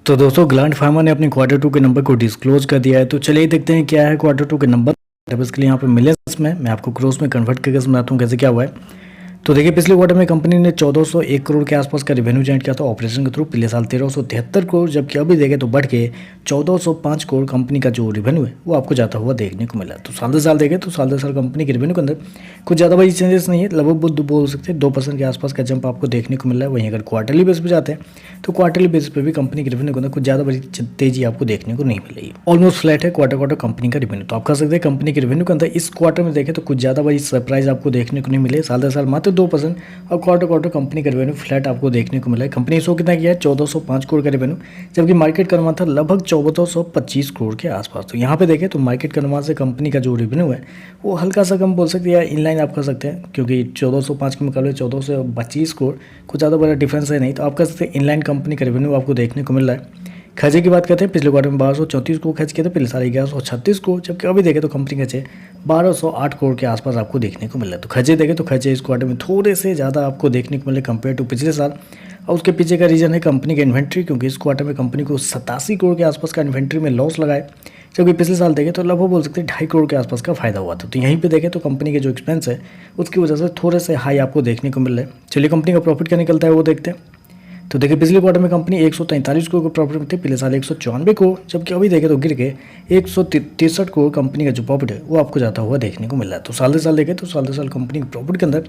तो दोस्तों gland pharma ने अपने क्वार्टर 2 के नंबर को डिस्क्लोज कर दिया है। तो चलिए देखते हैं क्या है क्वार्टर 2 के नंबर। इसके लिए यहाँ पे मिले इसमें मैं आपको क्रोस में कन्वर्ट करके समझाता हूँ कैसे क्या हुआ है। तो देखिए पिछले क्वार्टर में कंपनी ने 1401 करोड़ के आसपास का रेवेन्यू जनरेट किया था ऑपरेशन के थ्रू। पिछले साल 1373 करोड़, जबकि अभी देखें तो बढ़ के 1405 करोड़ कंपनी का जो रेवेन्यू है वो आपको जाता हुआ देखने को मिला। तो साल दर साल देखें तो साल दर साल कंपनी के रेवेन्यू के अंदर कुछ ज़्यादा बड़ी चेंजेस नहीं है, लगभग बोल सकते हैं 2% के आसपास का जंप आपको देखने को मिल रहा है। वहीं अगर क्वार्टरली बेस पर जाते हैं तो क्वार्टरली बेस पर भी कंपनी के रेवेन्यू के अंदर कुछ ज़्यादा बड़ी तेजी आपको देखने को नहीं मिल रही है। ऑलमोस्ट फ्लैट है क्वार्टर कंपनी का रेवेन्यू। तो आप कह सकते हैं कंपनी के रेवेन्यू के अंदर इस क्वार्टर में देखें तो कुछ ज़्यादा बड़ी सरप्राइज आपको देखने को नहीं मिले। साल दर साल मात्र 2% और क्वार्टर कंपनी का रेवेन्यू फ्लैट आपको देखने को मिला है। कंपनी शो कितना किया है 1405 करोड़ का रेवेन्यू, जबकि मार्केट का अनुमान था लगभग 1425 करोड़ के आसपास। तो यहाँ पे देखें तो मार्केट के अनुमान से कंपनी का जो रेवेन्यू है वो हल्का सा कम बोल सकते हैं या इनलाइन आप कर सकते हैं, क्योंकि 1405 के मुकाबले 1425 करोड़ कुछ ज़्यादा बड़ा डिफरेंस है नहीं। तो आप कह सकते हैं इनलाइन कंपनी का रेवेन्यू आपको देखने को मिल रहा है। खर्चे की बात करते हैं, पिछले क्वार्टर में 1234 करोड़ खर्च किए थे, पिछले साल 1136 करोड़, जबकि अभी देखें तो कंपनी खर्चे 1208 करोड़ के आसपास आपको देखने को मिल रहा है। तो खर्चे देखें तो खर्चे इस क्वार्टर में थोड़े से ज़्यादा आपको देखने को मिले कंपेयर टू पिछले साल। और उसके पीछे का रीज़न है कंपनी का इन्वेंट्री, क्योंकि इस क्वार्टर में कंपनी को 87 करोड़ के आसपास का इन्वेंट्री में लॉस लगाए, जबकि पिछले साल देखें तो लगभग बोल सकते हैं 2.5 करोड़ के आसपास का फायदा हुआ था। तो यहीं पे देखें तो कंपनी के जो एक्सपेंस है उसकी वजह से थोड़े से हाई आपको देखने को मिल रहे हैं। चलिए कंपनी का प्रॉफिट क्या निकलता है वो देखते हैं। तो देखिए पिछले क्वार्टर में कंपनी 143 करोड़ का प्रॉफिट में थी, पिछले साल 194 करोड़, जबकि अभी देखें तो गिर के 163 करोड़ कंपनी का जो प्रॉफिट है वो आपको जाता हुआ देखने को मिल रहा है। तो साल दर साल देखें तो साल दर साल कंपनी के प्रॉफिट के अंदर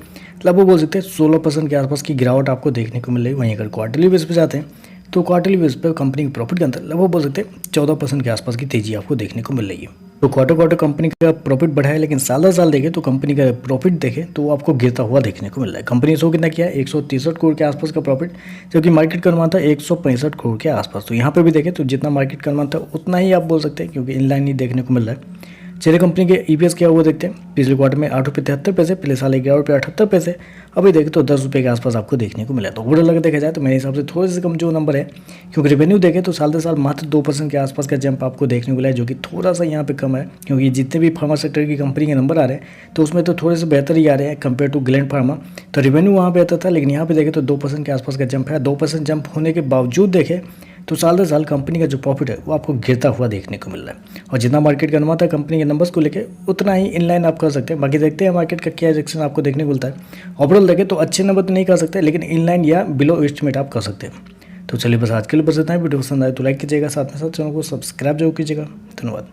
लगभग बोल सकते हैं 16% के आसपास की गिरावट आपको देखने को मिल रही है। वहीं अगर क्वार्टरली बेस पर जाते हैं तो क्वार्टरली बेस पर कंपनी के प्रॉफिट के अंदर लगभग बोल सकते हैं 14% के आसपास की तेजी आपको देखने को मिल रही है। तो क्वार्टर कंपनी का प्रॉफिट बढ़ा है, लेकिन साल दर साल देखें तो कंपनी का प्रॉफिट देखें तो वो आपको गिरता हुआ देखने को मिल रहा है। कंपनी शो कितना किया है 163 करोड़ के आसपास का प्रॉफिट, जबकि मार्केट का अनुमान था 165 करोड़ के आसपास। तो यहाँ पे भी देखें तो जितना मार्केट का अनुमान था उतना ही आप बोल सकते हैं, क्योंकि इनलाइन ही देखने को मिल रहा है। चलिए कंपनी के ईपीएस क्या हुआ देखते हैं। पिछले क्वार्टर में 8 रुपये 73 पैसे, पिछले साल 11 रुपये 78 पैसे, अभी देखें तो 10 रुपये के आसपास आपको देखने को मिला। तो ओवरऑल अगर देखा जाए तो मेरे हिसाब से थोड़े से कम जो नंबर है, क्योंकि रेवेन्यू देखें तो साल दर साल मात्र 2% के आसपास का जंप आपको देखने को मिला है, जो कि थोड़ा सा यहाँ पे कम है। क्योंकि जितने भी फार्मा सेक्टर की कंपनी के नंबर आ रहे हैं तो उसमें तो थोड़े से बेहतर ही आ रहे हैं कंपेयर टू ग्लैंड फार्मा। तो रेवेन्यू वहाँ बेहतर था, लेकिन यहाँ पे देखें तो 2% के आसपास का जंप है। 2% जंप होने के बावजूद देखें तो साल दर साल कंपनी का जो प्रॉफिट है वो आपको गिरता हुआ देखने को मिल रहा है। और जितना मार्केट का अनुमान था कंपनी के नंबर्स को लेके उतना ही इनलाइन आप कर सकते हैं। बाकी देखते हैं मार्केट का क्या रिएक्शन आपको देखने को मिलता है। ओवरऑल देखें तो अच्छे नंबर तो नहीं कर सकते, लेकिन इनलाइन या बिलो एस्टिमेट आप कर सकते हैं। तो चलिए बस आज के लिए बस इतना ही। वीडियो पसंद आए तो लाइक कीजिएगा, साथ में साथ चैनल को सब्सक्राइब जरूर कीजिएगा। धन्यवाद।